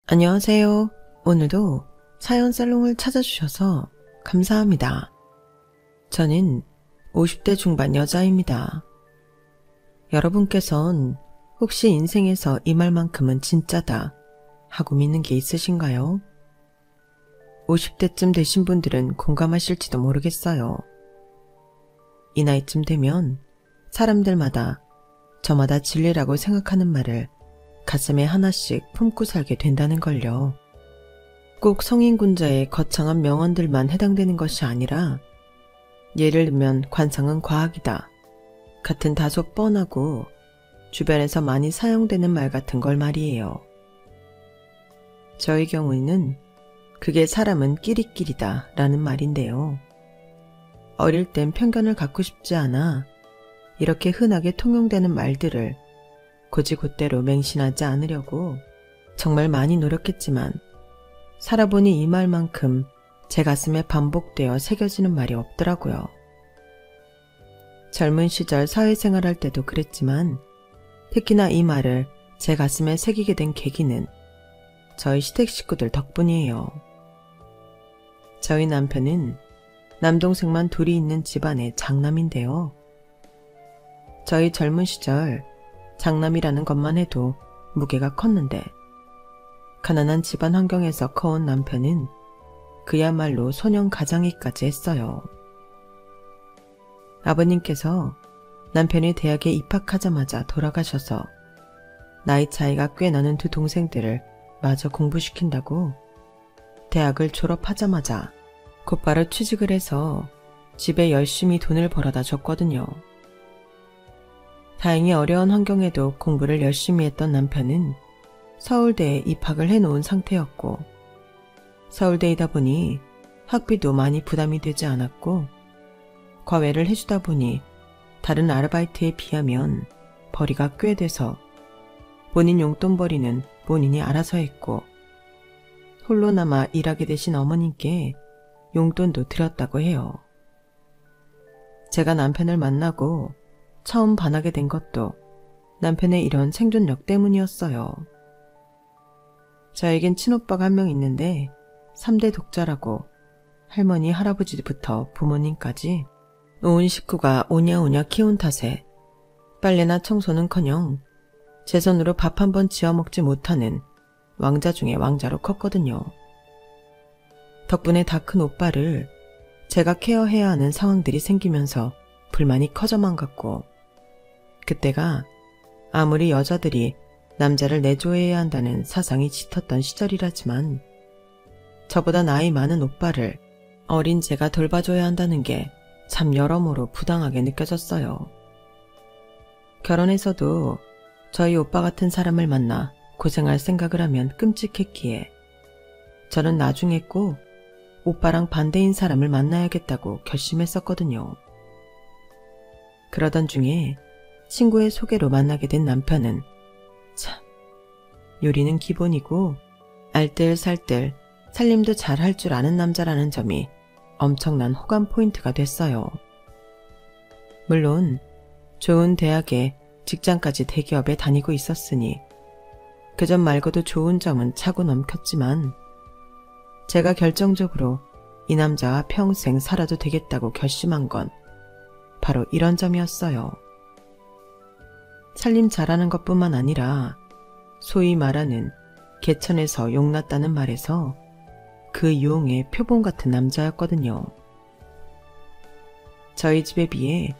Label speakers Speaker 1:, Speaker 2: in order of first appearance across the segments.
Speaker 1: 안녕하세요. 오늘도 사연 살롱을 찾아주셔서 감사합니다. 저는 50대 중반 여자입니다. 여러분께선 혹시 인생에서 이 말만큼은 진짜다 하고 믿는 게 있으신가요? 50대쯤 되신 분들은 공감하실지도 모르겠어요. 이 나이쯤 되면 사람들마다 저마다 진리라고 생각하는 말을 가슴에 하나씩 품고 살게 된다는 걸요. 꼭 성인군자의 거창한 명언들만 해당되는 것이 아니라 예를 들면 관상은 과학이다 같은 다소 뻔하고 주변에서 많이 사용되는 말 같은 걸 말이에요. 저의 경우에는 그게 사람은 끼리끼리다 라는 말인데요. 어릴 땐 편견을 갖고 싶지 않아 이렇게 흔하게 통용되는 말들을 곧이곧대로 맹신하지 않으려고 정말 많이 노력했지만 살아보니 이 말만큼 제 가슴에 반복되어 새겨지는 말이 없더라고요. 젊은 시절 사회생활할 때도 그랬지만 특히나 이 말을 제 가슴에 새기게 된 계기는 저희 시댁 식구들 덕분이에요. 저희 남편은 남동생만 둘이 있는 집안의 장남인데요. 저희 젊은 시절 장남이라는 것만 해도 무게가 컸는데 가난한 집안 환경에서 커온 남편은 그야말로 소년 가장이까지 했어요. 아버님께서 남편이 대학에 입학하자마자 돌아가셔서 나이 차이가 꽤 나는 두 동생들을 마저 공부시킨다고 대학을 졸업하자마자 곧바로 취직을 해서 집에 열심히 돈을 벌어다 줬거든요. 다행히 어려운 환경에도 공부를 열심히 했던 남편은 서울대에 입학을 해놓은 상태였고 서울대이다 보니 학비도 많이 부담이 되지 않았고 과외를 해주다 보니 다른 아르바이트에 비하면 벌이가 꽤 돼서 본인 용돈벌이는 본인이 알아서 했고 홀로 남아 일하게 되신 어머님께 용돈도 드렸다고 해요. 제가 남편을 만나고 처음 반하게 된 것도 남편의 이런 생존력 때문이었어요. 저에겐 친오빠가 한 명 있는데 3대 독자라고 할머니, 할아버지부터 부모님까지 온 식구가 오냐오냐 키운 탓에 빨래나 청소는커녕 제 손으로 밥 한 번 지어 먹지 못하는 왕자 중에 왕자로 컸거든요. 덕분에 다 큰 오빠를 제가 케어해야 하는 상황들이 생기면서 불만이 커져만 갔고 그때가 아무리 여자들이 남자를 내조해야 한다는 사상이 짙었던 시절이라지만 저보다 나이 많은 오빠를 어린 제가 돌봐줘야 한다는 게 참 여러모로 부당하게 느껴졌어요. 결혼해서도 저희 오빠 같은 사람을 만나 고생할 생각을 하면 끔찍했기에 저는 나중에 꼭 오빠랑 반대인 사람을 만나야겠다고 결심했었거든요. 그러던 중에 친구의 소개로 만나게 된 남편은 참 요리는 기본이고 알뜰살뜰 살림도 잘 할 줄 아는 남자라는 점이 엄청난 호감 포인트가 됐어요. 물론 좋은 대학에 직장까지 대기업에 다니고 있었으니 그 점 말고도 좋은 점은 차고 넘겼지만 제가 결정적으로 이 남자와 평생 살아도 되겠다고 결심한 건 바로 이런 점이었어요. 살림 잘하는 것뿐만 아니라 소위 말하는 개천에서 용났다는 말에서 그 용의 표본 같은 남자였거든요. 저희 집에 비해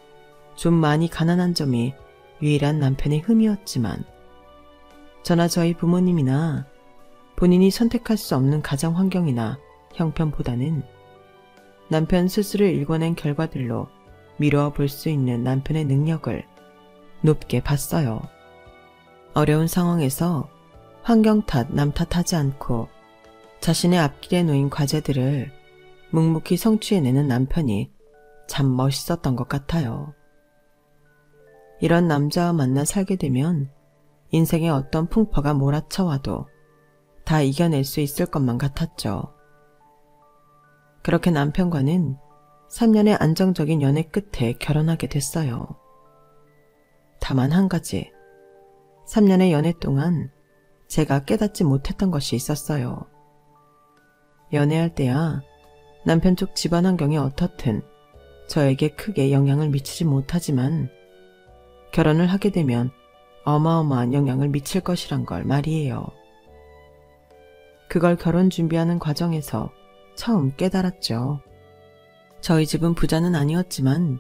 Speaker 1: 좀 많이 가난한 점이 유일한 남편의 흠이었지만 저나 저희 부모님이나 본인이 선택할 수 없는 가정 환경이나 형편보다는 남편 스스로 일궈낸 결과들로 미루어 볼 수 있는 남편의 능력을 높게 봤어요. 어려운 상황에서 환경 탓, 남 탓하지 않고 자신의 앞길에 놓인 과제들을 묵묵히 성취해내는 남편이 참 멋있었던 것 같아요. 이런 남자와 만나 살게 되면 인생의 어떤 풍파가 몰아쳐와도 다 이겨낼 수 있을 것만 같았죠. 그렇게 남편과는 3년의 안정적인 연애 끝에 결혼하게 됐어요. 다만 한 가지, 3년의 연애 동안 제가 깨닫지 못했던 것이 있었어요. 연애할 때야 남편 쪽 집안 환경이 어떻든 저에게 크게 영향을 미치지 못하지만 결혼을 하게 되면 어마어마한 영향을 미칠 것이란 걸 말이에요. 그걸 결혼 준비하는 과정에서 처음 깨달았죠. 저희 집은 부자는 아니었지만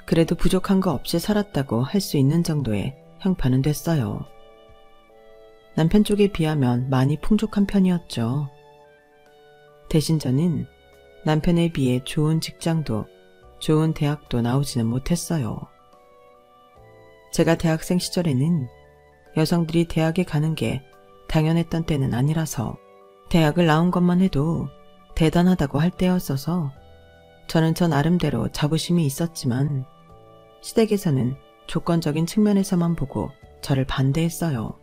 Speaker 1: 그래도 부족한 거 없이 살았다고 할 수 있는 정도의 형편은 됐어요. 남편 쪽에 비하면 많이 풍족한 편이었죠. 대신 저는 남편에 비해 좋은 직장도 좋은 대학도 나오지는 못했어요. 제가 대학생 시절에는 여성들이 대학에 가는 게 당연했던 때는 아니라서 대학을 나온 것만 해도 대단하다고 할 때였어서 저는 저 나름대로 자부심이 있었지만 시댁에서는 조건적인 측면에서만 보고 저를 반대했어요.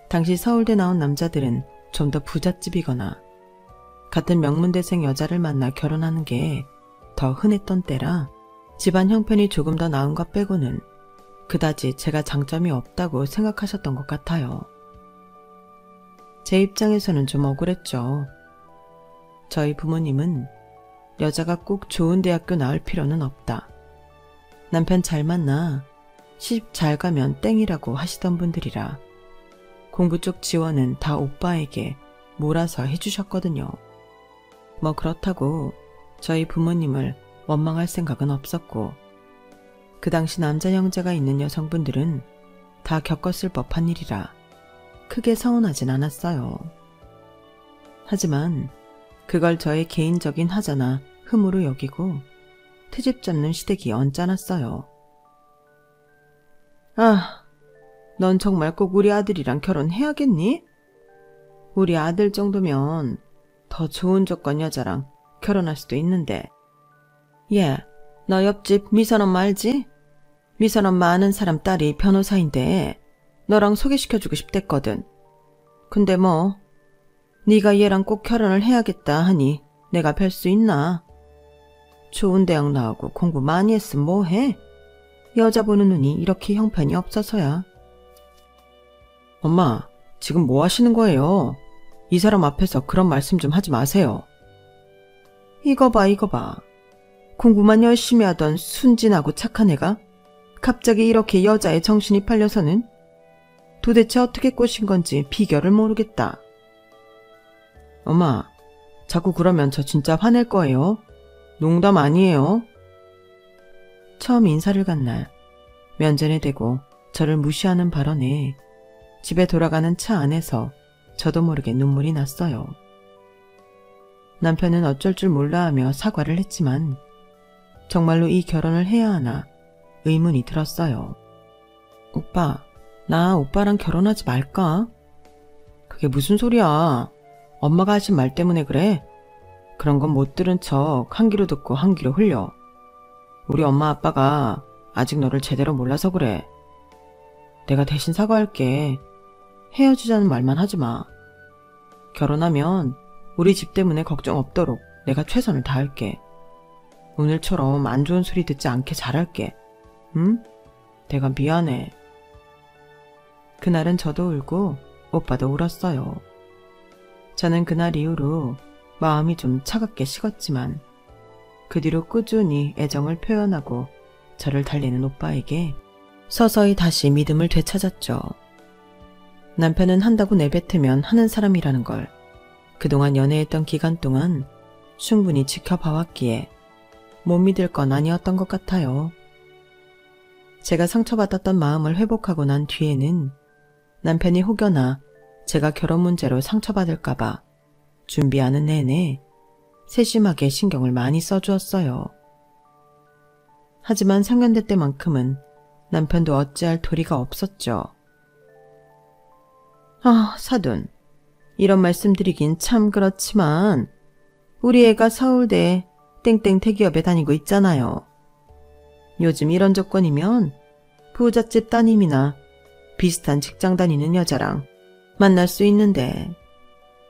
Speaker 1: 당시 서울대 나온 남자들은 좀 더 부잣집이거나 같은 명문대생 여자를 만나 결혼하는 게 더 흔했던 때라 집안 형편이 조금 더 나은 것 빼고는 그다지 제가 장점이 없다고 생각하셨던 것 같아요. 제 입장에서는 좀 억울했죠. 저희 부모님은 여자가 꼭 좋은 대학교 나올 필요는 없다. 남편 잘 만나 시집 잘 가면 땡이라고 하시던 분들이라 공부 쪽 지원은 다 오빠에게 몰아서 해주셨거든요. 뭐 그렇다고 저희 부모님을 원망할 생각은 없었고 그 당시 남자 형제가 있는 여성분들은 다 겪었을 법한 일이라 크게 서운하진 않았어요. 하지만 그걸 저의 개인적인 하자나 흠으로 여기고 트집 잡는 시댁이 언짢았어요. 아, 넌 정말 꼭 우리 아들이랑 결혼해야겠니? 우리 아들 정도면 더 좋은 조건 여자랑 결혼할 수도 있는데. 얘, 너 옆집 미선 엄마 알지? 미선 엄마 아는 사람 딸이 변호사인데 너랑 소개시켜주고 싶댔거든. 근데 뭐 네가 얘랑 꼭 결혼을 해야겠다 하니 내가 뵐 수 있나? 좋은 대학 나오고 공부 많이 했으면 뭐해? 여자 보는 눈이 이렇게 형편이 없어서야. 엄마, 지금 뭐 하시는 거예요? 이 사람 앞에서 그런 말씀 좀 하지 마세요. 이거 봐. 공부만 열심히 하던 순진하고 착한 애가 갑자기 이렇게 여자의 정신이 팔려서는 도대체 어떻게 꼬신 건지 비결을 모르겠다. 엄마, 자꾸 그러면 저 진짜 화낼 거예요. 농담 아니에요. 처음 인사를 간 날 면전에 대고 저를 무시하는 발언에 집에 돌아가는 차 안에서 저도 모르게 눈물이 났어요. 남편은 어쩔 줄 몰라 하며 사과를 했지만 정말로 이 결혼을 해야 하나 의문이 들었어요. 오빠, 나 오빠랑 결혼하지 말까? 그게 무슨 소리야. 엄마가 하신 말 때문에 그래? 그런 건 못 들은 척 한 귀로 듣고 한 귀로 흘려. 우리 엄마 아빠가 아직 너를 제대로 몰라서 그래. 내가 대신 사과할게. 헤어지자는 말만 하지 마. 결혼하면 우리 집 때문에 걱정 없도록 내가 최선을 다할게. 오늘처럼 안 좋은 소리 듣지 않게 잘할게. 응? 내가 미안해. 그날은 저도 울고 오빠도 울었어요. 저는 그날 이후로 마음이 좀 차갑게 식었지만 그 뒤로 꾸준히 애정을 표현하고 저를 달래는 오빠에게 서서히 다시 믿음을 되찾았죠. 남편은 한다고 내뱉으면 하는 사람이라는 걸 그동안 연애했던 기간 동안 충분히 지켜봐왔기에 못 믿을 건 아니었던 것 같아요. 제가 상처받았던 마음을 회복하고 난 뒤에는 남편이 혹여나 제가 결혼 문제로 상처받을까봐 준비하는 내내 세심하게 신경을 많이 써주었어요. 하지만 상견례 때만큼은 남편도 어찌할 도리가 없었죠. 아, 사돈. 이런 말씀 드리긴 참 그렇지만 우리 애가 서울대 땡땡 대기업에 다니고 있잖아요. 요즘 이런 조건이면 부잣집 따님이나 비슷한 직장 다니는 여자랑 만날 수 있는데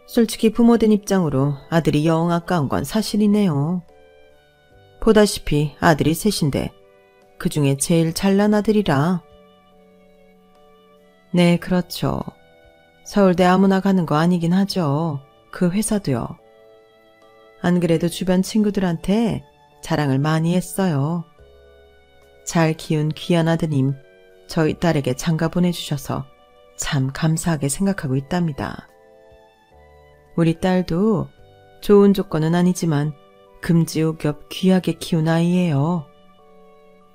Speaker 1: 솔직히 부모된 입장으로 아들이 영 아까운 건 사실이네요. 보다시피 아들이 셋인데 그중에 제일 잘난 아들이라. 네, 그렇죠. 서울대 아무나 가는 거 아니긴 하죠. 그 회사도요. 안 그래도 주변 친구들한테 자랑을 많이 했어요. 잘 키운 귀한 아드님, 저희 딸에게 장가 보내주셔서 참 감사하게 생각하고 있답니다. 우리 딸도 좋은 조건은 아니지만 금지옥엽 귀하게 키운 아이예요.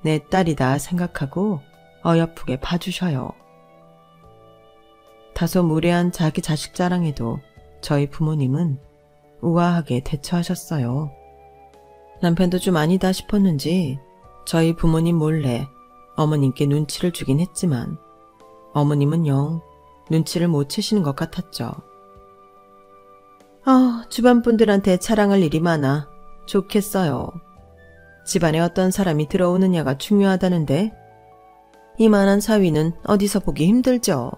Speaker 1: 내 딸이다 생각하고 어여쁘게 봐주셔요. 다소 무례한 자기 자식 자랑에도 저희 부모님은 우아하게 대처하셨어요. 남편도 좀 아니다 싶었는지 저희 부모님 몰래 어머님께 눈치를 주긴 했지만 어머님은 영 눈치를 못 채시는 것 같았죠. 주변 분들한테 자랑할 일이 많아 좋겠어요. 집안에 어떤 사람이 들어오느냐가 중요하다는데 이만한 사위는 어디서 보기 힘들죠.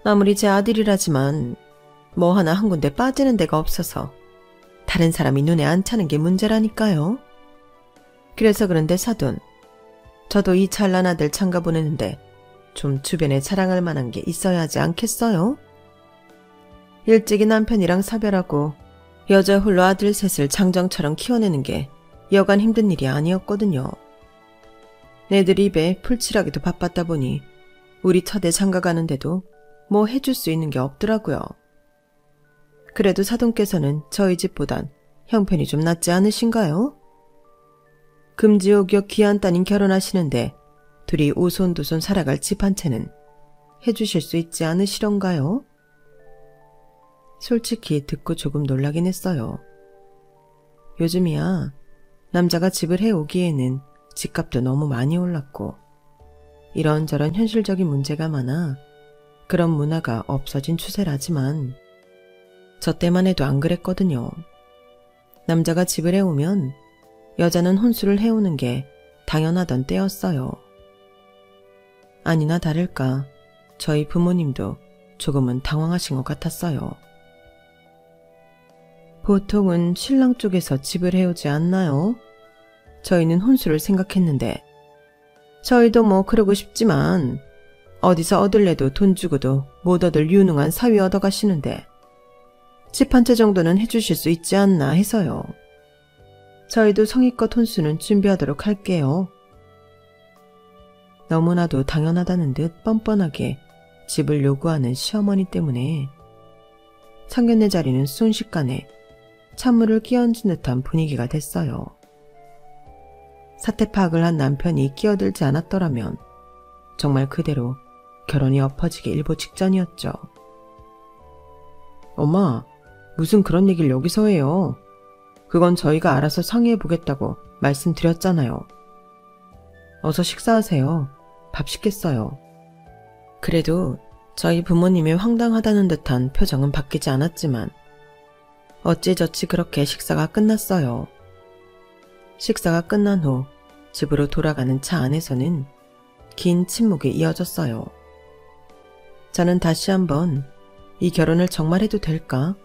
Speaker 1: 아무리 제 아들이라지만 뭐 하나 한 군데 빠지는 데가 없어서 다른 사람이 눈에 안 차는 게 문제라니까요. 그래서 그런데 사돈, 저도 이 잘난 아들 장가 보내는데 좀 주변에 자랑할 만한 게 있어야 하지 않겠어요? 일찍이 남편이랑 사별하고 여자 홀로 아들 셋을 장정처럼 키워내는 게 여간 힘든 일이 아니었거든요. 애들 입에 풀칠하기도 바빴다 보니 우리 터대 장가 가는데도 뭐 해줄 수 있는 게 없더라고요. 그래도 사돈께서는 저희 집보단 형편이 좀 낫지 않으신가요? 금지옥엽 귀한 따님 결혼하시는데 둘이 오손도손 살아갈 집 한 채는 해주실 수 있지 않으시던가요? 솔직히 듣고 조금 놀라긴 했어요. 요즘이야 남자가 집을 해오기에는 집값도 너무 많이 올랐고 이런저런 현실적인 문제가 많아 그런 문화가 없어진 추세라지만 저 때만 해도 안 그랬거든요. 남자가 집을 해오면 여자는 혼수를 해오는 게 당연하던 때였어요. 아니나 다를까 저희 부모님도 조금은 당황하신 것 같았어요. 보통은 신랑 쪽에서 집을 해오지 않나요? 저희는 혼수를 생각했는데 저희도 뭐 그러고 싶지만 어디서 얻을래도 돈 주고도 못 얻을 유능한 사위 얻어가시는데 집 한 채 정도는 해주실 수 있지 않나 해서요. 저희도 성의껏 혼수는 준비하도록 할게요. 너무나도 당연하다는 듯 뻔뻔하게 집을 요구하는 시어머니 때문에 상견례 자리는 순식간에 찬물을 끼얹은 듯한 분위기가 됐어요. 사태 파악을 한 남편이 끼어들지 않았더라면 정말 그대로 결혼이 엎어지기 일보 직전이었죠. 엄마, 무슨 그런 얘기를 여기서 해요. 그건 저희가 알아서 상의해보겠다고 말씀드렸잖아요. 어서 식사하세요. 밥 시켰어요. 그래도 저희 부모님이 황당하다는 듯한 표정은 바뀌지 않았지만 어찌저찌 그렇게 식사가 끝났어요. 식사가 끝난 후 집으로 돌아가는 차 안에서는 긴 침묵이 이어졌어요. 저는 다시 한번 이 결혼을 정말 해도 될까?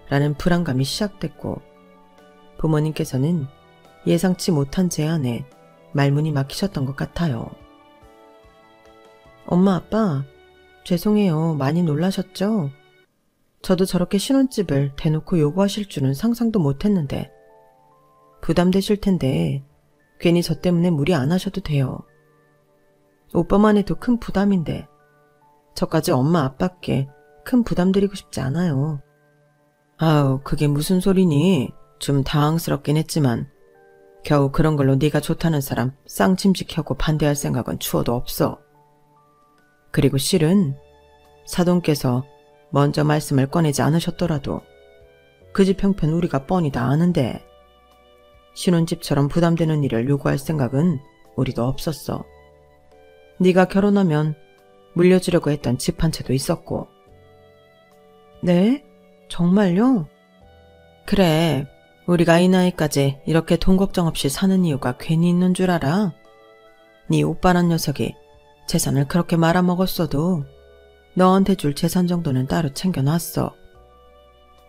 Speaker 1: 라는 불안감이 시작됐고 부모님께서는 예상치 못한 제안에 말문이 막히셨던 것 같아요. 엄마, 아빠, 죄송해요. 많이 놀라셨죠? 저도 저렇게 신혼집을 대놓고 요구하실 줄은 상상도 못했는데 부담되실 텐데 괜히 저 때문에 무리 안 하셔도 돼요. 오빠만 해도 큰 부담인데 저까지 엄마 아빠께 큰 부담 드리고 싶지 않아요. 아우, 그게 무슨 소리니? 좀 당황스럽긴 했지만 겨우 그런 걸로 네가 좋다는 사람 쌍침직하고 반대할 생각은 추워도 없어. 그리고 실은 사돈께서 먼저 말씀을 꺼내지 않으셨더라도 그 집 형편 우리가 뻔히 다 아는데 신혼집처럼 부담되는 일을 요구할 생각은 우리도 없었어. 네가 결혼하면 물려주려고 했던 집 한 채도 있었고. 네? 정말요? 그래, 우리가 이 나이까지 이렇게 돈 걱정 없이 사는 이유가 괜히 있는 줄 알아? 네 오빠란 녀석이 재산을 그렇게 말아먹었어도 너한테 줄 재산 정도는 따로 챙겨놨어.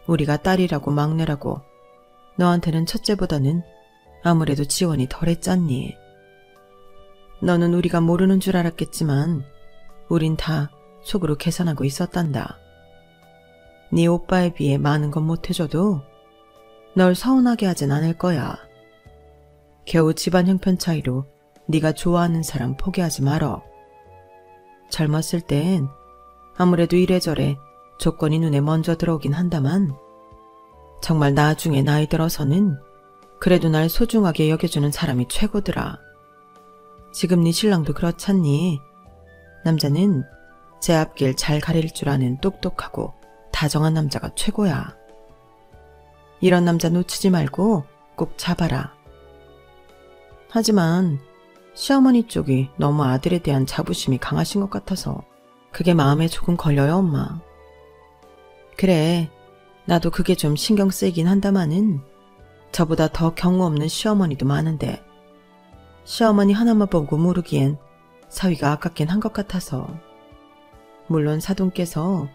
Speaker 1: 우리가 딸이라고 막내라고 너한테는 첫째보다는 아무래도 지원이 덜했잖니. 너는 우리가 모르는 줄 알았겠지만 우린 다 속으로 계산하고 있었단다. 네 오빠에 비해 많은 건 못해줘도 널 서운하게 하진 않을 거야. 겨우 집안 형편 차이로 네가 좋아하는 사람 포기하지 말어. 젊었을 땐 아무래도 이래저래 조건이 눈에 먼저 들어오긴 한다만 정말 나중에 나이 들어서는 그래도 날 소중하게 여겨주는 사람이 최고더라. 지금 네 신랑도 그렇잖니. 남자는 제 앞길 잘 가릴 줄 아는 똑똑하고 다정한 남자가 최고야. 이런 남자 놓치지 말고 꼭 잡아라. 하지만 시어머니 쪽이 너무 아들에 대한 자부심이 강하신 것 같아서 그게 마음에 조금 걸려요, 엄마. 그래, 나도 그게 좀 신경 쓰이긴 한다마는 저보다 더 경우 없는 시어머니도 많은데 시어머니 하나만 보고 모르기엔 사위가 아깝긴 한 것 같아서. 물론 사돈께서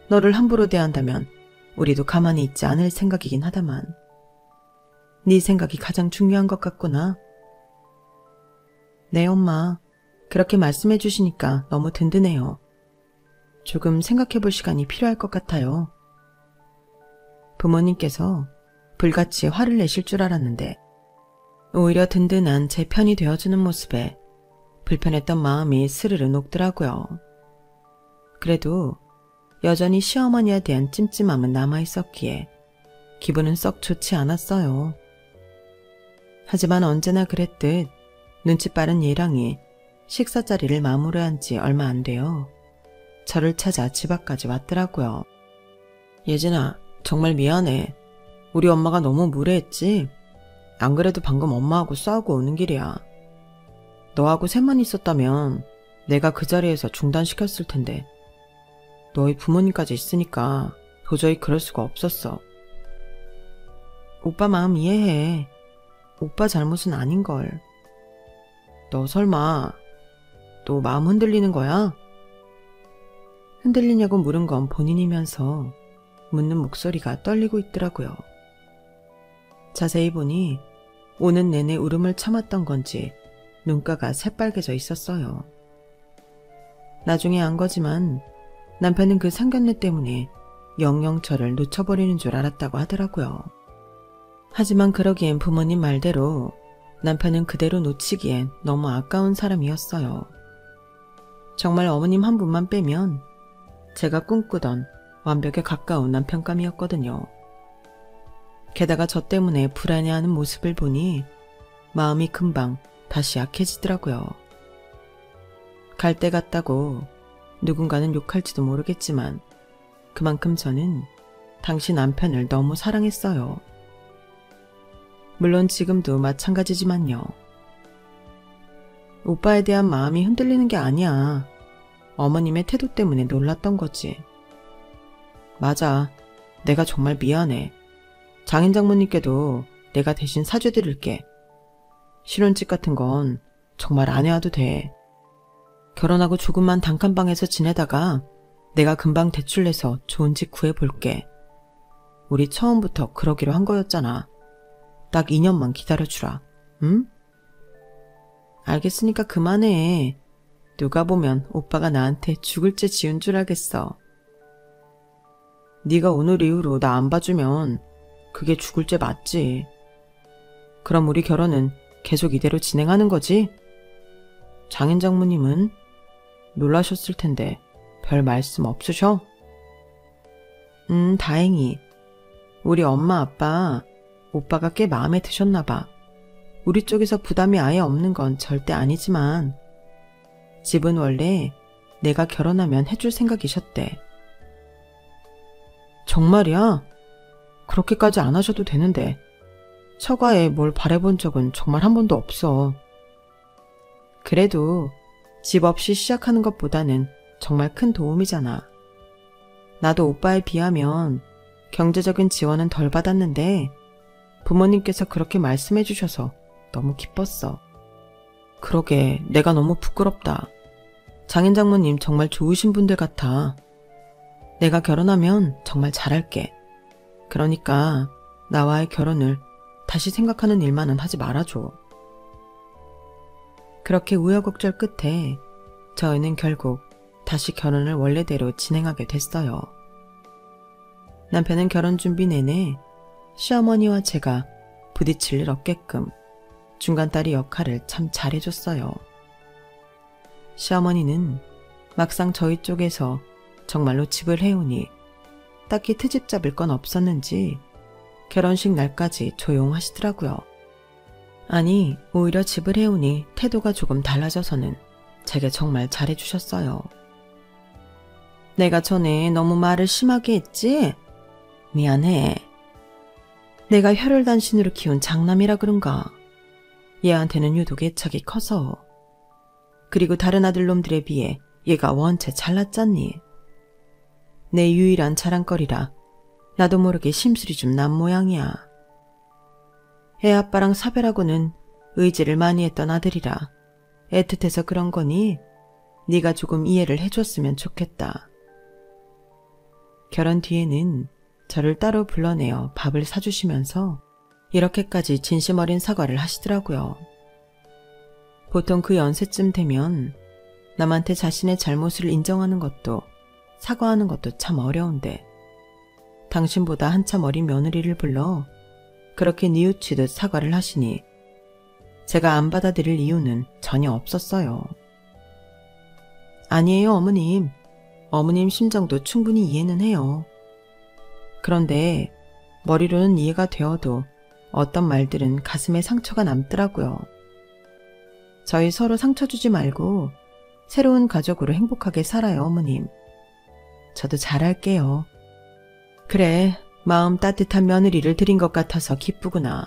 Speaker 1: 너를 함부로 대한다면 우리도 가만히 있지 않을 생각이긴 하다만 네 생각이 가장 중요한 것 같구나. 네, 엄마. 그렇게 말씀해 주시니까 너무 든든해요. 조금 생각해 볼 시간이 필요할 것 같아요. 부모님께서 불같이 화를 내실 줄 알았는데 오히려 든든한 제 편이 되어주는 모습에 불편했던 마음이 스르르 녹더라고요. 그래도 여전히 시어머니에 대한 찜찜함은 남아있었기에 기분은 썩 좋지 않았어요. 하지만 언제나 그랬듯 눈치 빠른 예랑이 식사 자리를 마무리한 지 얼마 안 돼요. 저를 찾아 집 앞까지 왔더라고요. 예진아, 정말 미안해. 우리 엄마가 너무 무례했지? 안 그래도 방금 엄마하고 싸우고 오는 길이야. 너하고 셋만 있었다면 내가 그 자리에서 중단시켰을 텐데 너희 부모님까지 있으니까 도저히 그럴 수가 없었어. 오빠 마음 이해해. 오빠 잘못은 아닌걸. 너 설마 또 마음 흔들리는 거야? 흔들리냐고 물은 건 본인이면서 묻는 목소리가 떨리고 있더라고요. 자세히 보니 오는 내내 울음을 참았던 건지 눈가가 새빨개져 있었어요. 나중에 안 거지만 남편은 그 상견례 때문에 영영 저를 놓쳐버리는 줄 알았다고 하더라고요. 하지만 그러기엔 부모님 말대로 남편은 그대로 놓치기엔 너무 아까운 사람이었어요. 정말 어머님 한 분만 빼면 제가 꿈꾸던 완벽에 가까운 남편감이었거든요. 게다가 저 때문에 불안해하는 모습을 보니 마음이 금방 다시 약해지더라고요. 갈 때 같다고 누군가는 욕할지도 모르겠지만 그만큼 저는 당시 남편을 너무 사랑했어요. 물론 지금도 마찬가지지만요. 오빠에 대한 마음이 흔들리는 게 아니야. 어머님의 태도 때문에 놀랐던 거지. 맞아. 내가 정말 미안해. 장인 장모님께도 내가 대신 사죄드릴게. 신혼집 같은 건 정말 안 해와도 돼. 결혼하고 조금만 단칸방에서 지내다가 내가 금방 대출 내서 좋은 집 구해볼게. 우리 처음부터 그러기로 한 거였잖아. 딱 2년만 기다려주라. 응? 알겠으니까 그만해. 누가 보면 오빠가 나한테 죽을 죄 지은 줄 알겠어. 네가 오늘 이후로 나 안 봐주면 그게 죽을 죄 맞지. 그럼 우리 결혼은 계속 이대로 진행하는 거지? 장인 장모님은 놀라셨을 텐데 별 말씀 없으셔? 다행히. 우리 엄마 아빠 오빠가 꽤 마음에 드셨나 봐. 우리 쪽에서 부담이 아예 없는 건 절대 아니지만 집은 원래 내가 결혼하면 해줄 생각이셨대. 정말이야? 그렇게까지 안 하셔도 되는데 처가에 뭘 바라본 적은 정말 한 번도 없어. 그래도 집 없이 시작하는 것보다는 정말 큰 도움이잖아. 나도 오빠에 비하면 경제적인 지원은 덜 받았는데 부모님께서 그렇게 말씀해 주셔서 너무 기뻤어. 그러게 내가 너무 부끄럽다. 장인 장모님 정말 좋으신 분들 같아. 내가 결혼하면 정말 잘할게. 그러니까 나와의 결혼을 다시 생각하는 일만은 하지 말아줘. 그렇게 우여곡절 끝에 저희는 결국 다시 결혼을 원래대로 진행하게 됐어요. 남편은 결혼 준비 내내 시어머니와 제가 부딪힐 일 없게끔 중간딸이 역할을 참 잘해줬어요. 시어머니는 막상 저희 쪽에서 정말로 집을 해오니 딱히 트집 잡을 건 없었는지 결혼식 날까지 조용하시더라고요. 아니, 오히려 집을 해오니 태도가 조금 달라져서는 제게 정말 잘해주셨어요. 내가 전에 너무 말을 심하게 했지? 미안해. 내가 혈혈단신으로 키운 장남이라 그런가. 얘한테는 유독 애착이 커서. 그리고 다른 아들놈들에 비해 얘가 원체 잘났잖니. 내 유일한 자랑거리라 나도 모르게 심술이 좀 난 모양이야. 애아빠랑 사별하고는 의지를 많이 했던 아들이라 애틋해서 그런 거니 네가 조금 이해를 해줬으면 좋겠다. 결혼 뒤에는 저를 따로 불러내어 밥을 사주시면서 이렇게까지 진심 어린 사과를 하시더라고요. 보통 그 연세쯤 되면 남한테 자신의 잘못을 인정하는 것도 사과하는 것도 참 어려운데 당신보다 한참 어린 며느리를 불러 그렇게 뉘우치듯 사과를 하시니 제가 안 받아들일 이유는 전혀 없었어요. 아니에요, 어머님. 어머님 심정도 충분히 이해는 해요. 그런데 머리로는 이해가 되어도 어떤 말들은 가슴에 상처가 남더라고요. 저희 서로 상처 주지 말고 새로운 가족으로 행복하게 살아요, 어머님. 저도 잘할게요. 그래, 마음 따뜻한 며느리를 드린 것 같아서 기쁘구나.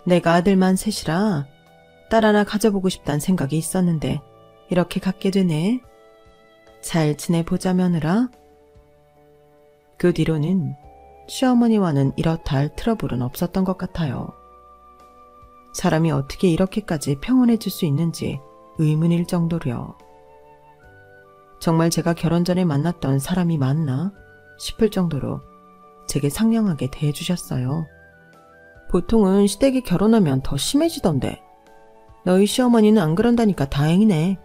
Speaker 1: 내가 아들만 셋이라 딸 하나 가져보고 싶다는 생각이 있었는데 이렇게 갖게 되네. 잘 지내보자, 며느라. 그 뒤로는 시어머니와는 이렇다 할 트러블은 없었던 것 같아요. 사람이 어떻게 이렇게까지 평온해질 수 있는지 의문일 정도로요. 정말 제가 결혼 전에 만났던 사람이 맞나 싶을 정도로 제게 상냥하게 대해주셨어요. 보통은 시댁이 결혼하면 더 심해지던데 너희 시어머니는 안 그런다니까 다행이네.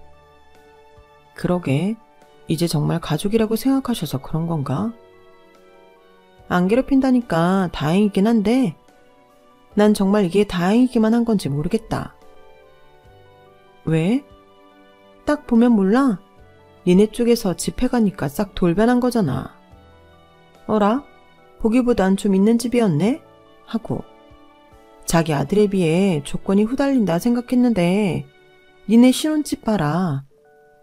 Speaker 1: 그러게, 이제 정말 가족이라고 생각하셔서 그런 건가? 안 괴롭힌다니까 다행이긴 한데 난 정말 이게 다행이기만 한 건지 모르겠다. 왜? 딱 보면 몰라? 니네 쪽에서 집해가니까 싹 돌변한 거잖아. 어라? 보기보단 좀 있는 집이었네? 하고 자기 아들에 비해 조건이 후달린다 생각했는데 니네 신혼집 봐라.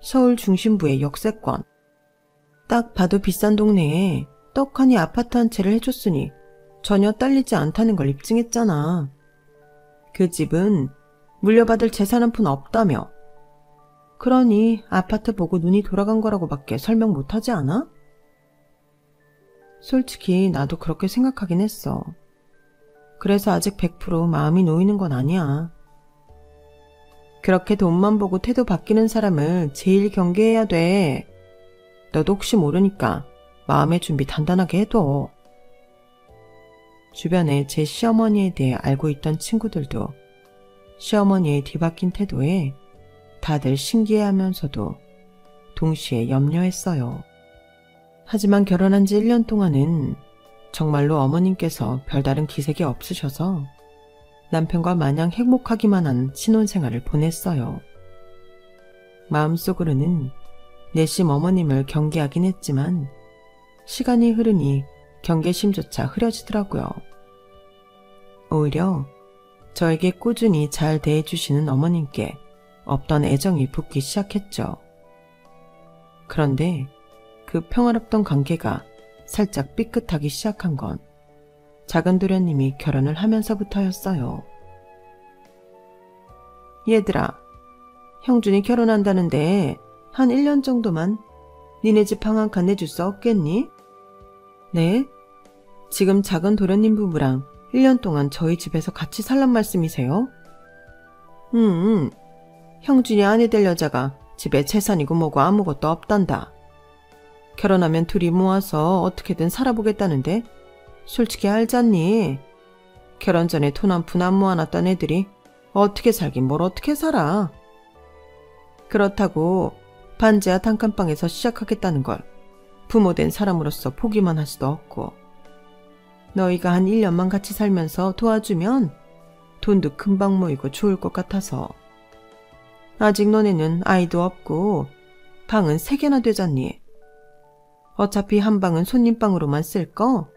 Speaker 1: 서울 중심부의 역세권. 딱 봐도 비싼 동네에 떡하니 아파트 한 채를 해줬으니 전혀 딸리지 않다는 걸 입증했잖아. 그 집은 물려받을 재산 한 푼 없다며. 그러니 아파트 보고 눈이 돌아간 거라고밖에 설명 못하지 않아? 솔직히 나도 그렇게 생각하긴 했어. 그래서 아직 100% 마음이 놓이는 건 아니야. 그렇게 돈만 보고 태도 바뀌는 사람을 제일 경계해야 돼. 너도 혹시 모르니까 마음의 준비 단단하게 해둬. 주변에 제 시어머니에 대해 알고 있던 친구들도 시어머니의 뒤바뀐 태도에 다들 신기해하면서도 동시에 염려했어요. 하지만 결혼한 지 1년 동안은 정말로 어머님께서 별다른 기색이 없으셔서 남편과 마냥 행복하기만 한 신혼생활을 보냈어요. 마음속으로는 내심 어머님을 경계하긴 했지만 시간이 흐르니 경계심조차 흐려지더라고요. 오히려 저에게 꾸준히 잘 대해주시는 어머님께 없던 애정이 붙기 시작했죠. 그런데 그 평화롭던 관계가 살짝 삐끗하기 시작한 건 작은 도련님이 결혼을 하면서부터였어요. 얘들아, 형준이 결혼한다는데 한 1년 정도만 니네 집 방 한 칸 내줄 수 없겠니? 네? 지금 작은 도련님 부부랑 1년 동안 저희 집에서 같이 살란 말씀이세요? 형준이 아내 될 여자가 집에 재산이고 뭐고 아무것도 없단다. 결혼하면 둘이 모아서 어떻게든 살아보겠다는데 솔직히 알잖니. 결혼 전에 돈 한 푼 안 모아놨던 애들이 어떻게 살긴 뭘 어떻게 살아. 그렇다고 반지하 단칸방에서 시작하겠다는 걸 부모된 사람으로서 포기만 할 수도 없고, 너희가 한 1년만 같이 살면서 도와주면 돈도 금방 모이고 좋을 것 같아서. 아직 너네는 아이도 없고 방은 3개나 되잖니. 어차피 한 방은 손님방으로만 쓸 거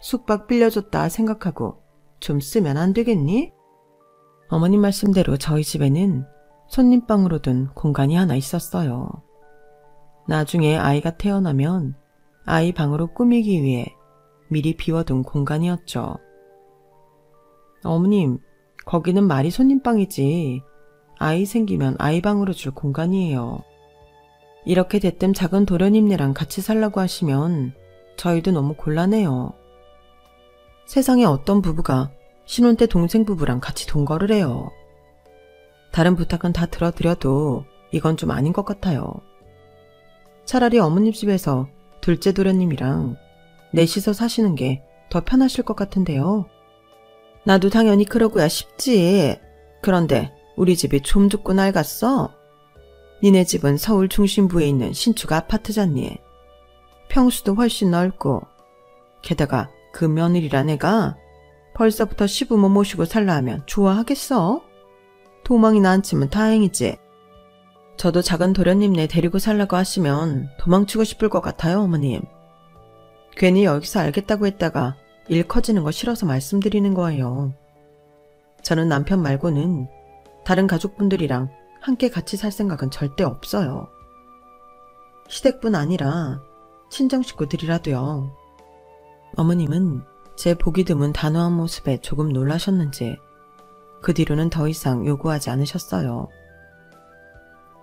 Speaker 1: 숙박 빌려줬다 생각하고 좀 쓰면 안 되겠니? 어머님 말씀대로 저희 집에는 손님방으로 둔 공간이 하나 있었어요. 나중에 아이가 태어나면 아이 방으로 꾸미기 위해 미리 비워둔 공간이었죠. 어머님, 거기는 말이 손님방이지 아이 생기면 아이 방으로 줄 공간이에요. 이렇게 대뜸 작은 도련님네랑 같이 살라고 하시면 저희도 너무 곤란해요. 세상에 어떤 부부가 신혼 때 동생 부부랑 같이 동거를 해요. 다른 부탁은 다 들어드려도 이건 좀 아닌 것 같아요. 차라리 어머님 집에서 둘째 도련님이랑 넷이서 사시는 게 더 편하실 것 같은데요. 나도 당연히 그러고야 싶지. 그런데 우리 집이 좀 좁고 낡았어. 니네 집은 서울 중심부에 있는 신축 아파트잖니. 평수도 훨씬 넓고, 게다가 그 며느리란 애가 벌써부터 시부모 모시고 살라 하면 좋아하겠어? 도망이나 안 치면 다행이지. 저도 작은 도련님네 데리고 살라고 하시면 도망치고 싶을 것 같아요, 어머님. 괜히 여기서 알겠다고 했다가 일 커지는 거 싫어서 말씀드리는 거예요. 저는 남편 말고는 다른 가족분들이랑 함께 같이 살 생각은 절대 없어요. 시댁뿐 아니라 친정 식구들이라도요. 어머님은 제 보기 드문 단호한 모습에 조금 놀라셨는지 그 뒤로는 더 이상 요구하지 않으셨어요.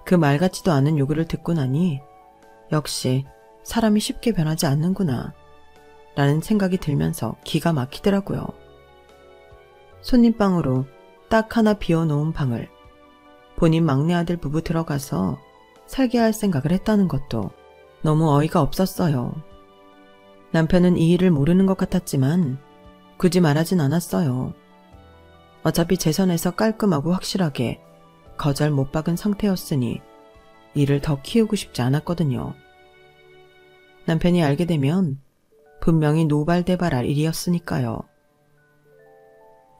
Speaker 1: 그 말 같지도 않은 요구를 듣고 나니 역시 사람이 쉽게 변하지 않는구나 라는 생각이 들면서 기가 막히더라고요. 손님방으로 딱 하나 비워놓은 방을 본인 막내 아들 부부 들어가서 살게 할 생각을 했다는 것도 너무 어이가 없었어요. 남편은 이 일을 모르는 것 같았지만 굳이 말하진 않았어요. 어차피 제 선에서 깔끔하고 확실하게 거절 못 박은 상태였으니 일을 더 키우고 싶지 않았거든요. 남편이 알게 되면 분명히 노발대발할 일이었으니까요.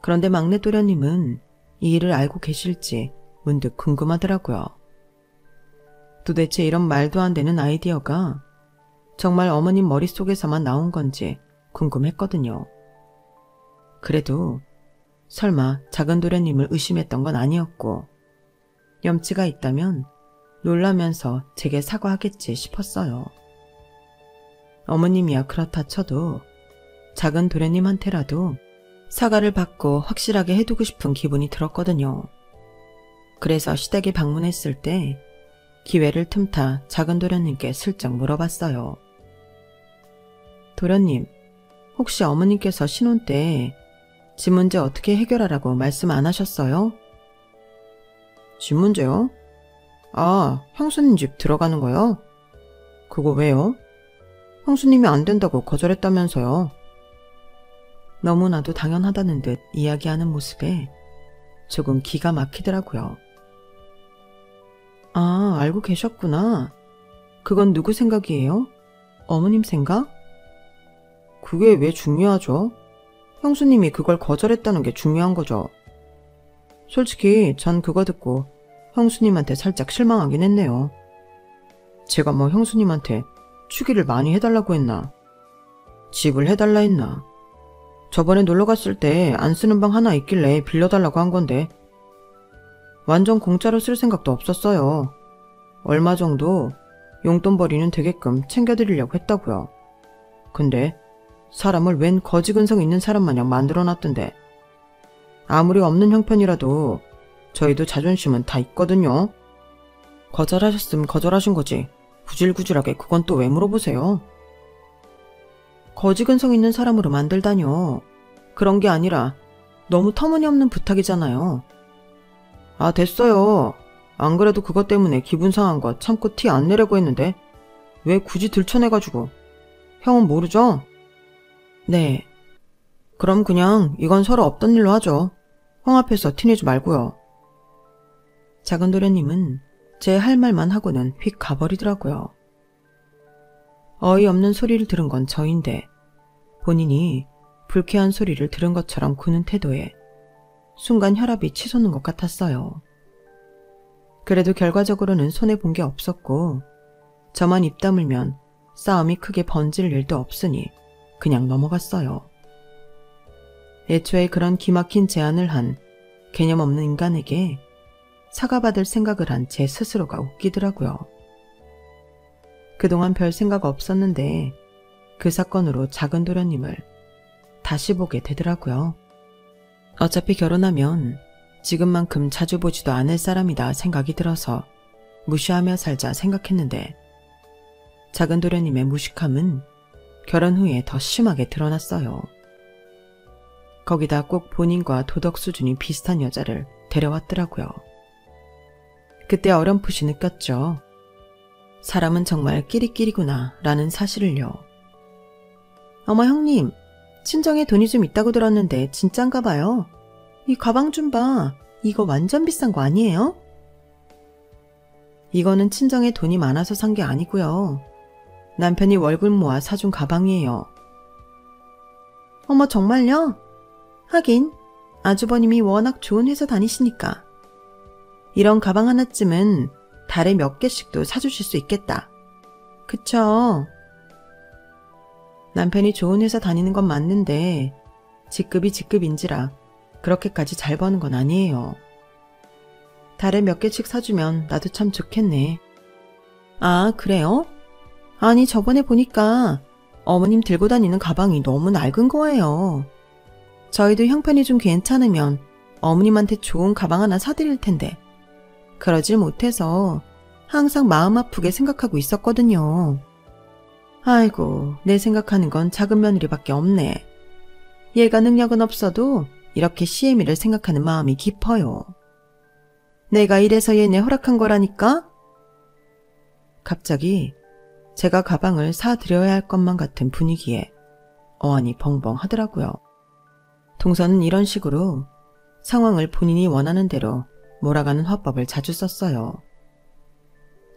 Speaker 1: 그런데 막내 도련님은 이 일을 알고 계실지 문득 궁금하더라고요. 도대체 이런 말도 안 되는 아이디어가 정말 어머님 머릿속에서만 나온 건지 궁금했거든요. 그래도 설마 작은 도련님을 의심했던 건 아니었고 염치가 있다면 놀라면서 제게 사과하겠지 싶었어요. 어머님이야 그렇다 쳐도 작은 도련님한테라도 사과를 받고 확실하게 해두고 싶은 기분이 들었거든요. 그래서 시댁에 방문했을 때 기회를 틈타 작은 도련님께 슬쩍 물어봤어요. 도련님, 혹시 어머님께서 신혼 때 집 문제 어떻게 해결하라고 말씀 안 하셨어요? 집 문제요? 아, 형수님 집 들어가는 거요? 그거 왜요? 형수님이 안 된다고 거절했다면서요. 너무나도 당연하다는 듯 이야기하는 모습에 조금 기가 막히더라고요. 아, 알고 계셨구나. 그건 누구 생각이에요? 어머님 생각? 그게 왜 중요하죠? 형수님이 그걸 거절했다는 게 중요한 거죠. 솔직히 전 그거 듣고 형수님한테 살짝 실망하긴 했네요. 제가 뭐 형수님한테 축의를 많이 해달라고 했나? 집을 해달라 했나? 저번에 놀러 갔을 때 안 쓰는 방 하나 있길래 빌려달라고 한 건데 완전 공짜로 쓸 생각도 없었어요. 얼마 정도 용돈벌이는 되게끔 챙겨드리려고 했다고요. 근데 사람을 웬 거지근성 있는 사람 마냥 만들어놨던데 아무리 없는 형편이라도 저희도 자존심은 다 있거든요. 거절하셨으면 거절하신 거지 구질구질하게 그건 또 왜 물어보세요? 거지근성 있는 사람으로 만들다뇨. 그런 게 아니라 너무 터무니없는 부탁이잖아요. 아, 됐어요. 안 그래도 그것 때문에 기분 상한 거 참고 티 안 내려고 했는데 왜 굳이 들춰내가지고. 형은 모르죠? 네. 그럼 그냥 이건 서로 없던 일로 하죠. 형 앞에서 티내지 말고요. 작은 도련님은 제 할 말만 하고는 휙 가버리더라고요. 어이없는 소리를 들은 건 저인데 본인이 불쾌한 소리를 들은 것처럼 구는 태도에 순간 혈압이 치솟는 것 같았어요. 그래도 결과적으로는 손해본 게 없었고 저만 입 다물면 싸움이 크게 번질 일도 없으니 그냥 넘어갔어요. 애초에 그런 기막힌 제안을 한 개념 없는 인간에게 사과받을 생각을 한 제 스스로가 웃기더라고요. 그동안 별 생각 없었는데 그 사건으로 작은 도련님을 다시 보게 되더라고요. 어차피 결혼하면 지금만큼 자주 보지도 않을 사람이다 생각이 들어서 무시하며 살자 생각했는데 작은 도련님의 무식함은 결혼 후에 더 심하게 드러났어요. 거기다 꼭 본인과 도덕 수준이 비슷한 여자를 데려왔더라고요. 그때 어렴풋이 느꼈죠. 사람은 정말 끼리끼리구나 라는 사실을요. 어머 형님, 친정에 돈이 좀 있다고 들었는데 진짠가 봐요. 이 가방 좀 봐. 이거 완전 비싼 거 아니에요? 이거는 친정에 돈이 많아서 산 게 아니고요. 남편이 월급 모아 사준 가방이에요. 어머 정말요? 하긴 아주버님이 워낙 좋은 회사 다니시니까 이런 가방 하나쯤은 달에 몇 개씩도 사주실 수 있겠다. 그쵸? 남편이 좋은 회사 다니는 건 맞는데 직급이 직급인지라 그렇게까지 잘 버는 건 아니에요. 달에 몇 개씩 사주면 나도 참 좋겠네. 아, 그래요? 아니 저번에 보니까 어머님 들고 다니는 가방이 너무 낡은 거예요. 저희도 형편이 좀 괜찮으면 어머님한테 좋은 가방 하나 사드릴 텐데 그러질 못해서 항상 마음 아프게 생각하고 있었거든요. 아이고, 내 생각하는 건 작은 며느리밖에 없네. 얘가 능력은 없어도 이렇게 시애미를 생각하는 마음이 깊어요. 내가 이래서 얘네 허락한 거라니까? 갑자기 제가 가방을 사드려야 할 것만 같은 분위기에 어안이 벙벙 하더라고요. 동서는 이런 식으로 상황을 본인이 원하는 대로 몰아가는 화법을 자주 썼어요.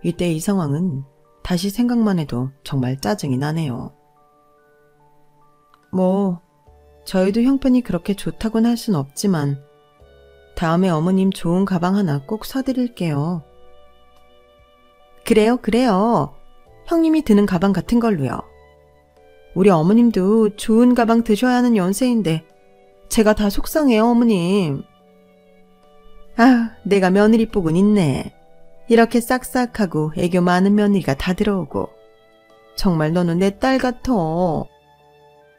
Speaker 1: 이때 이 상황은 다시 생각만 해도 정말 짜증이 나네요. 뭐 저희도 형편이 그렇게 좋다곤 할 순 없지만 다음에 어머님 좋은 가방 하나 꼭 사드릴게요. 그래요. 형님이 드는 가방 같은 걸로요. 우리 어머님도 좋은 가방 드셔야 하는 연세인데 제가 다 속상해요, 어머님. 아, 내가 며느리 복은 있네. 이렇게 싹싹하고 애교 많은 며느리가 다 들어오고 정말 너는 내 딸 같아.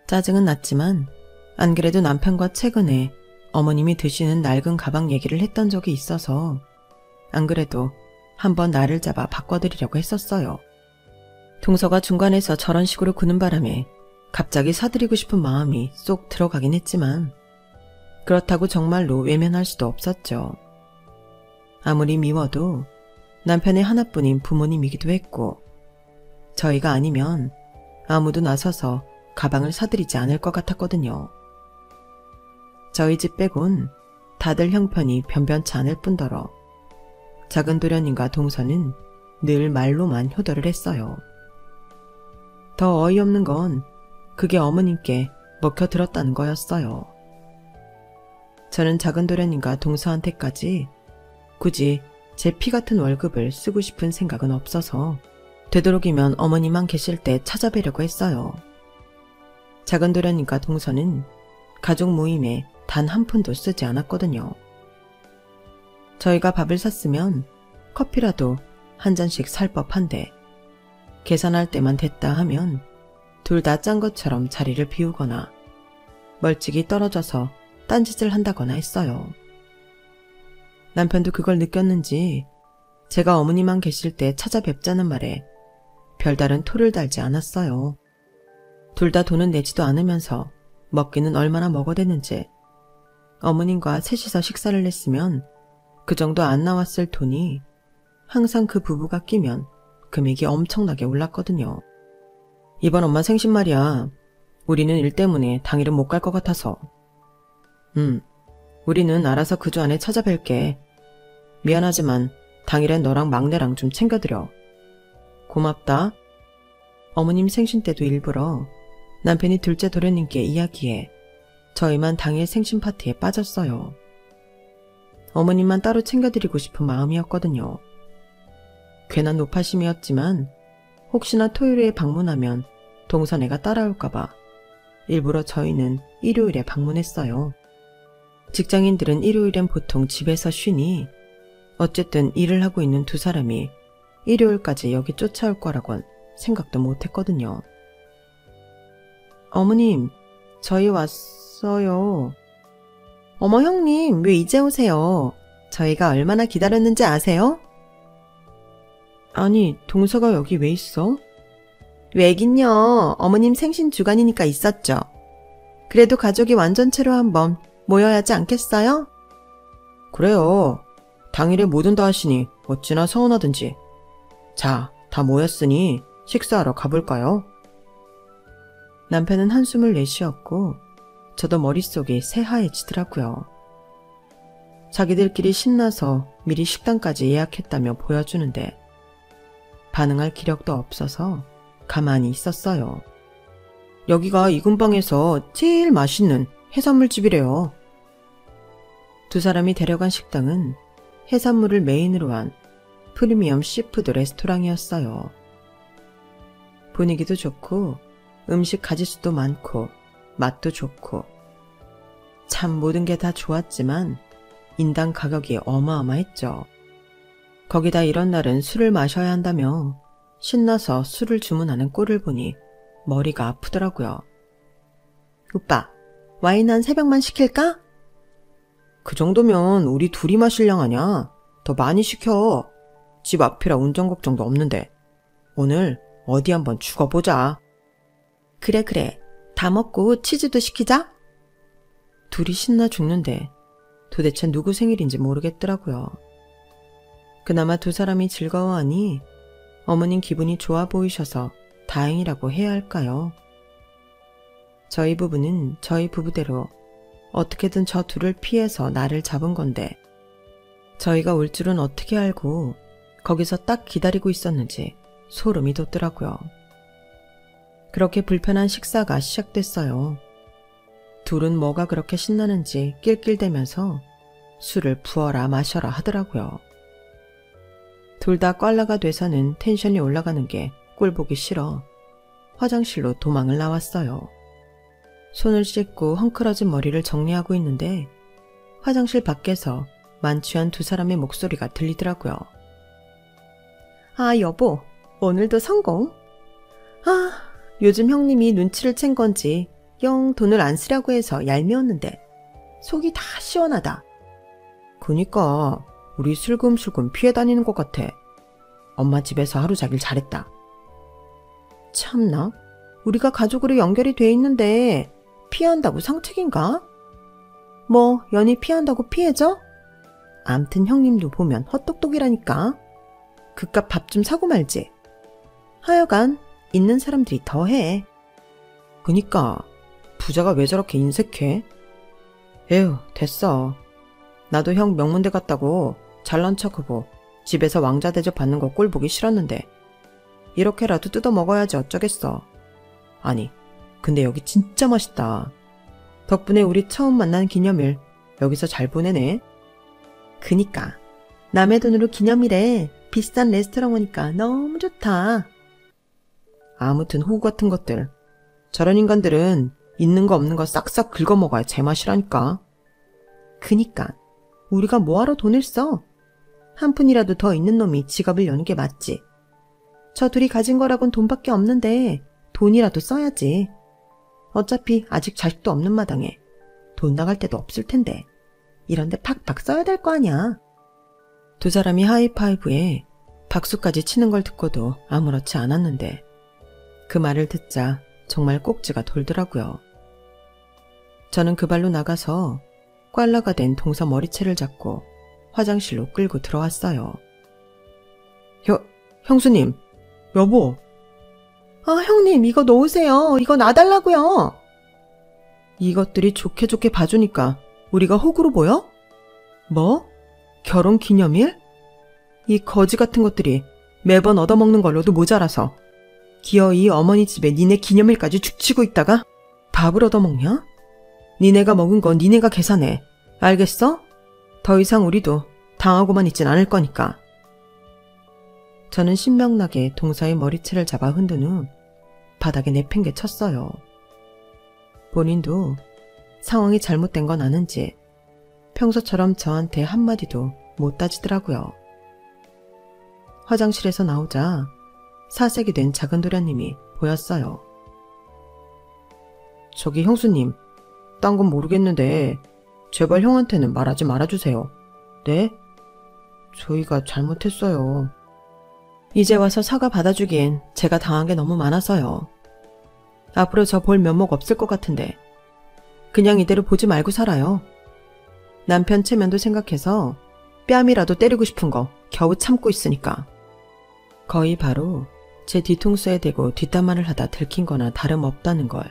Speaker 1: 짜증은 났지만 안 그래도 남편과 최근에 어머님이 드시는 낡은 가방 얘기를 했던 적이 있어서 안 그래도 한번 나를 잡아 바꿔드리려고 했었어요. 동서가 중간에서 저런 식으로 구는 바람에 갑자기 사드리고 싶은 마음이 쏙 들어가긴 했지만 그렇다고 정말로 외면할 수도 없었죠. 아무리 미워도 남편의 하나뿐인 부모님이기도 했고 저희가 아니면 아무도 나서서 가방을 사드리지 않을 것 같았거든요. 저희 집 빼곤 다들 형편이 변변치 않을 뿐더러 작은 도련님과 동서는 늘 말로만 효도를 했어요. 더 어이없는 건 그게 어머님께 먹혀들었다는 거였어요. 저는 작은 도련님과 동서한테까지 굳이 제 피 같은 월급을 쓰고 싶은 생각은 없어서 되도록이면 어머니만 계실 때 찾아뵈려고 했어요. 작은 도련님과 동서는 가족 모임에 단 한 푼도 쓰지 않았거든요. 저희가 밥을 샀으면 커피라도 한 잔씩 살 법한데 계산할 때만 됐다 하면 둘 다 짠 것처럼 자리를 비우거나 멀찍이 떨어져서 딴짓을 한다거나 했어요. 남편도 그걸 느꼈는지 제가 어머니만 계실 때 찾아뵙자는 말에 별다른 토를 달지 않았어요. 둘 다 돈은 내지도 않으면서 먹기는 얼마나 먹어대는지 어머님과 셋이서 식사를 했으면 그 정도 안 나왔을 돈이 항상 그 부부가 끼면 금액이 엄청나게 올랐거든요. 이번 엄마 생신 말이야. 우리는 일 때문에 당일은 못 갈 것 같아서. 우리는 알아서 그 주 안에 찾아뵐게. 미안하지만 당일엔 너랑 막내랑 좀 챙겨드려. 고맙다. 어머님 생신 때도 일부러 남편이 둘째 도련님께 이야기해 저희만 당일 생신 파티에 빠졌어요. 어머님만 따로 챙겨드리고 싶은 마음이었거든요. 괜한 노파심이었지만 혹시나 토요일에 방문하면 동선애가 따라올까봐 일부러 저희는 일요일에 방문했어요. 직장인들은 일요일엔 보통 집에서 쉬니 어쨌든 일을 하고 있는 두 사람이 일요일까지 여기 쫓아올 거라곤 생각도 못했거든요. 어머님, 저희 왔어요. 어머 형님, 왜 이제 오세요? 저희가 얼마나 기다렸는지 아세요? 아니, 동서가 여기 왜 있어? 왜긴요. 어머님 생신 주간이니까 있었죠. 그래도 가족이 완전체로 한번 모여야 하지 않겠어요? 그래요. 당일에 뭐든 다 하시니 어찌나 서운하든지. 자, 다 모였으니 식사하러 가볼까요? 남편은 한숨을 내쉬었고 저도 머릿속이 새하얘지더라고요. 자기들끼리 신나서 미리 식당까지 예약했다며 보여주는데 반응할 기력도 없어서 가만히 있었어요. 여기가 이 근방에서 제일 맛있는 해산물집이래요. 두 사람이 데려간 식당은 해산물을 메인으로 한 프리미엄 시푸드 레스토랑이었어요. 분위기도 좋고 음식 가짓수도 많고 맛도 좋고 참 모든 게 다 좋았지만 인당 가격이 어마어마했죠. 거기다 이런 날은 술을 마셔야 한다며 신나서 술을 주문하는 꼴을 보니 머리가 아프더라고요. 오빠, 와인 한 3병만 시킬까? 그 정도면 우리 둘이 마실 양 아냐? 더 많이 시켜. 집 앞이라 운전 걱정도 없는데 오늘 어디 한번 죽어보자. 그래. 다 먹고 치즈도 시키자. 둘이 신나 죽는데 도대체 누구 생일인지 모르겠더라고요. 그나마 두 사람이 즐거워하니 어머님 기분이 좋아 보이셔서 다행이라고 해야 할까요? 저희 부부는 저희 부부대로 어떻게든 저 둘을 피해서 나를 잡은 건데 저희가 올 줄은 어떻게 알고 거기서 딱 기다리고 있었는지 소름이 돋더라고요. 그렇게 불편한 식사가 시작됐어요. 둘은 뭐가 그렇게 신나는지 낄낄대면서 술을 부어라 마셔라 하더라고요. 둘 다 꽐라가 돼서는 텐션이 올라가는 게 꼴보기 싫어 화장실로 도망을 나왔어요. 손을 씻고 헝클어진 머리를 정리하고 있는데 화장실 밖에서 만취한 두 사람의 목소리가 들리더라고요. 아 여보, 오늘도 성공? 아, 요즘 형님이 눈치를 챈 건지 영 돈을 안 쓰려고 해서 얄미웠는데 속이 다 시원하다. 그니까 우리 슬금슬금 피해 다니는 것 같아. 엄마 집에서 하루 자길 잘했다. 참나, 우리가 가족으로 연결이 돼 있는데 피한다고 상책인가? 뭐 연이 피한다고 피해져? 암튼 형님도 보면 헛똑똑이라니까. 그깟 밥 좀 사고 말지. 하여간 있는 사람들이 더해. 그니까 부자가 왜 저렇게 인색해? 에휴, 됐어. 나도 형 명문대 갔다고 잘난 척하고 집에서 왕자 대접 받는 거 꼴 보기 싫었는데 이렇게라도 뜯어 먹어야지 어쩌겠어. 아니, 근데 여기 진짜 맛있다. 덕분에 우리 처음 만난 기념일 여기서 잘 보내네. 그니까 남의 돈으로 기념일에 비싼 레스토랑 오니까 너무 좋다. 아무튼 호구 같은 것들. 저런 인간들은 있는 거 없는 거 싹싹 긁어먹어야 제맛이라니까. 그니까 우리가 뭐하러 돈을 써? 한 푼이라도 더 있는 놈이 지갑을 여는 게 맞지. 저 둘이 가진 거라곤 돈밖에 없는데 돈이라도 써야지. 어차피 아직 자식도 없는 마당에 돈 나갈 데도 없을 텐데 이런데 팍팍 써야 될 거 아냐. 두 사람이 하이파이브에 박수까지 치는 걸 듣고도 아무렇지 않았는데 그 말을 듣자 정말 꼭지가 돌더라고요. 저는 그 발로 나가서 꽐라가 된 동서 머리채를 잡고 화장실로 끌고 들어왔어요. 형수님, 여보. 아, 형님, 이거 놓으세요. 이거 놔달라고요. 이것들이 좋게 좋게 봐주니까 우리가 호구로 보여? 뭐? 결혼 기념일? 이 거지 같은 것들이 매번 얻어먹는 걸로도 모자라서 기어이 어머니 집에 니네 기념일까지 죽치고 있다가 밥을 얻어먹냐? 니네가 먹은 건 니네가 계산해. 알겠어? 더 이상 우리도 당하고만 있진 않을 거니까. 저는 신명나게 동서의 머리채를 잡아 흔든 후 바닥에 내팽개 쳤어요. 본인도 상황이 잘못된 건 아는지 평소처럼 저한테 한마디도 못 따지더라고요. 화장실에서 나오자 사색이 된 작은 도련님이 보였어요. 저기 형수님, 딴 건 모르겠는데 제발 형한테는 말하지 말아주세요. 네? 저희가 잘못했어요. 이제 와서 사과 받아주기엔 제가 당한 게 너무 많아서요. 앞으로 저 볼 면목 없을 것 같은데 그냥 이대로 보지 말고 살아요. 남편 체면도 생각해서 뺨이라도 때리고 싶은 거 겨우 참고 있으니까. 거의 바로 제 뒤통수에 대고 뒷담화를 하다 들킨 거나 다름없다는 걸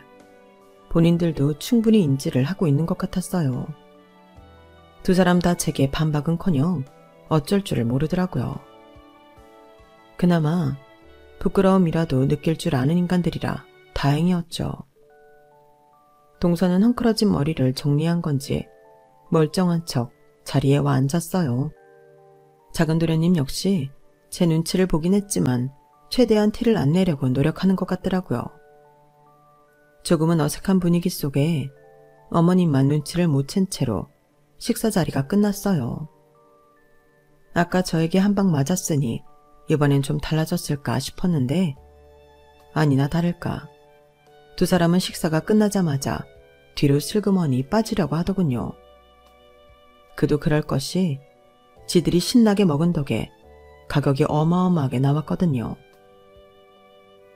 Speaker 1: 본인들도 충분히 인지를 하고 있는 것 같았어요. 두 사람 다 제게 반박은커녕 어쩔 줄을 모르더라고요. 그나마 부끄러움이라도 느낄 줄 아는 인간들이라 다행이었죠. 동서는 헝클어진 머리를 정리한 건지 멀쩡한 척 자리에 와 앉았어요. 작은 도련님 역시 제 눈치를 보긴 했지만 최대한 티를 안 내려고 노력하는 것 같더라고요. 조금은 어색한 분위기 속에 어머님만 눈치를 못 챈 채로 식사 자리가 끝났어요. 아까 저에게 한 방 맞았으니 이번엔 좀 달라졌을까 싶었는데 아니나 다를까 두 사람은 식사가 끝나자마자 뒤로 슬그머니 빠지려고 하더군요. 그도 그럴 것이 지들이 신나게 먹은 덕에 가격이 어마어마하게 나왔거든요.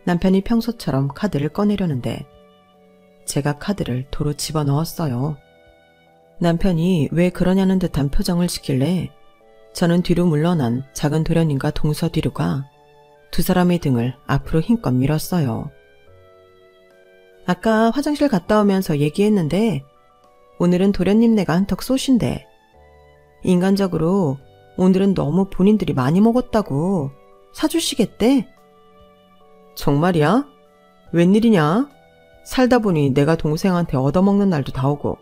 Speaker 1: 남편이 평소처럼 카드를 꺼내려는데 제가 카드를 도로 집어넣었어요. 남편이 왜 그러냐는 듯한 표정을 짓길래 저는 뒤로 물러난 작은 도련님과 동서 뒤로 가 두 사람의 등을 앞으로 힘껏 밀었어요. 아까 화장실 갔다 오면서 얘기했는데 오늘은 도련님네가 한턱 쏘신대. 인간적으로 오늘은 너무 본인들이 많이 먹었다고 사주시겠대. 정말이야? 웬일이냐? 살다 보니 내가 동생한테 얻어먹는 날도 다 오고.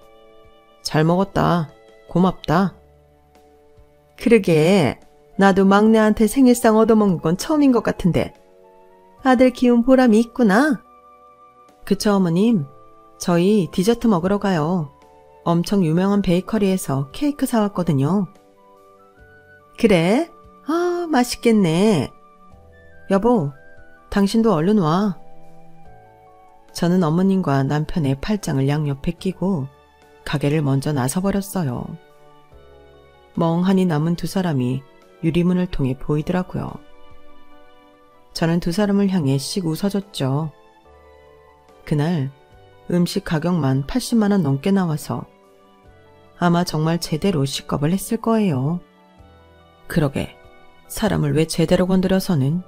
Speaker 1: 잘 먹었다. 고맙다. 그러게 나도 막내한테 생일상 얻어먹는 건 처음인 것 같은데 아들 키운 보람이 있구나. 그쵸 어머님, 저희 디저트 먹으러 가요. 엄청 유명한 베이커리에서 케이크 사왔거든요. 그래? 아, 맛있겠네. 여보, 당신도 얼른 와. 저는 어머님과 남편의 팔짱을 양옆에 끼고 가게를 먼저 나서버렸어요. 멍하니 남은 두 사람이 유리문을 통해 보이더라고요. 저는 두 사람을 향해 씩 웃어줬죠. 그날 음식 가격만 80만 원 넘게 나와서 아마 정말 제대로 식겁을 했을 거예요. 그러게 사람을 왜 제대로 건드려서는.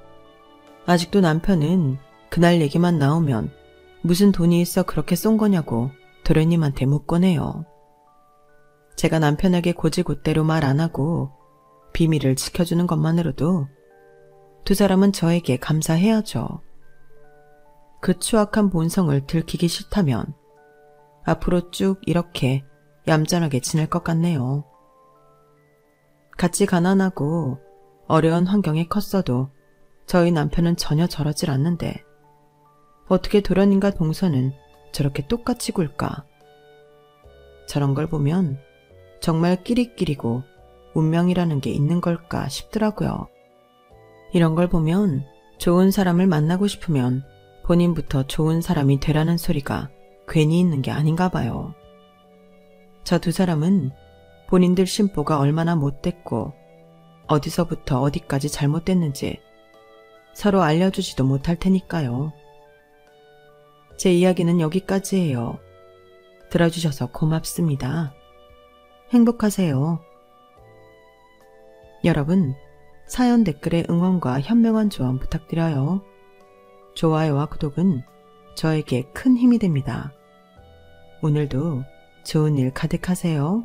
Speaker 1: 아직도 남편은 그날 얘기만 나오면 무슨 돈이 있어 그렇게 쏜 거냐고 도련님한테 묻곤 해요. 제가 남편에게 곧이곧대로 말 안 하고 비밀을 지켜주는 것만으로도 두 사람은 저에게 감사해야죠. 그 추악한 본성을 들키기 싫다면 앞으로 쭉 이렇게 얌전하게 지낼 것 같네요. 같이 가난하고 어려운 환경에 컸어도 저희 남편은 전혀 저러질 않는데 어떻게 도련님과 동서는 저렇게 똑같이 굴까? 저런 걸 보면 정말 끼리끼리고 운명이라는 게 있는 걸까 싶더라고요. 이런 걸 보면 좋은 사람을 만나고 싶으면 본인부터 좋은 사람이 되라는 소리가 괜히 있는 게 아닌가 봐요. 저 두 사람은 본인들 심보가 얼마나 못됐고 어디서부터 어디까지 잘못됐는지 서로 알려주지도 못할 테니까요. 제 이야기는 여기까지예요. 들어주셔서 고맙습니다. 행복하세요. 여러분, 사연 댓글에 응원과 현명한 조언 부탁드려요. 좋아요와 구독은 저에게 큰 힘이 됩니다. 오늘도 좋은 일 가득하세요.